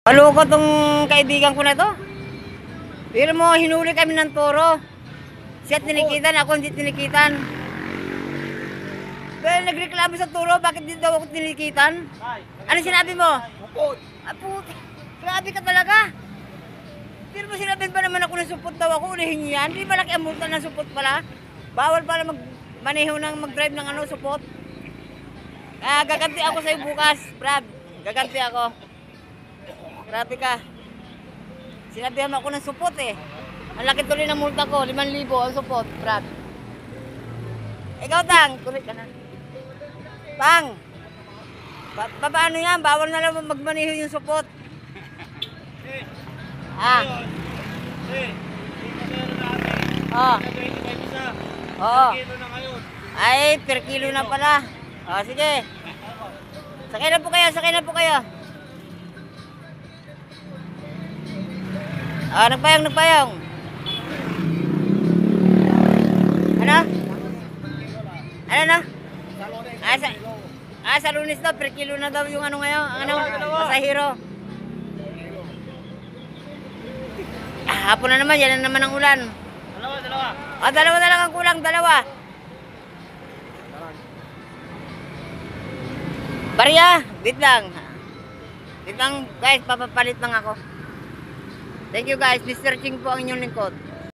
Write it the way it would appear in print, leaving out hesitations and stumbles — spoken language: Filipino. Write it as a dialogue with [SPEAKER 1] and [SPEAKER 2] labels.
[SPEAKER 1] Maloko tong kaibigan ko na to. Pero mo, hinuli kami ng toro. Siya tinikitan, ako hindi tinikitan. Pero nagreklamo sa toro, bakit di daw ako tinikitan? Ano sinabi mo?
[SPEAKER 2] Supot.
[SPEAKER 1] Puti, grabe ka talaga. Pero mo sinabi ba naman ako ng supot daw ako, ulihin niyo yan? Di malaki ang multa ng supot pala? Bawal pala magmaneho ng mag-drive ng ano, supot. Gaganti ako sa'yo bukas, Brad. Gaganti ako. Grabe ka. Sinabihan mo ako ng supot eh. Ang laki tuloy ng multa ko, 5,000 ang supot, Brad. Ikaw, Tang, kulit ka na. Tang, paano yan? Bawal na lang magmaneho yung supot. Ah. Oh. Oo. Ay, per kilo na pala. Oh, sige. Sakay na po kayo, sakay na po kayo. Ah, nagpayong. Ano? Ano na? Sa Lunes daw, per kilo na daw yung ano ngayon, pasahero. Hapon na naman, yan na naman ang ulan.
[SPEAKER 2] Dalawa.
[SPEAKER 1] Dalawa na lang ang kulang, dalawa. Barya, wait lang. Wait lang guys, papapalit lang ako. Thank you guys, Mr. Ching po ang inyong lingkod.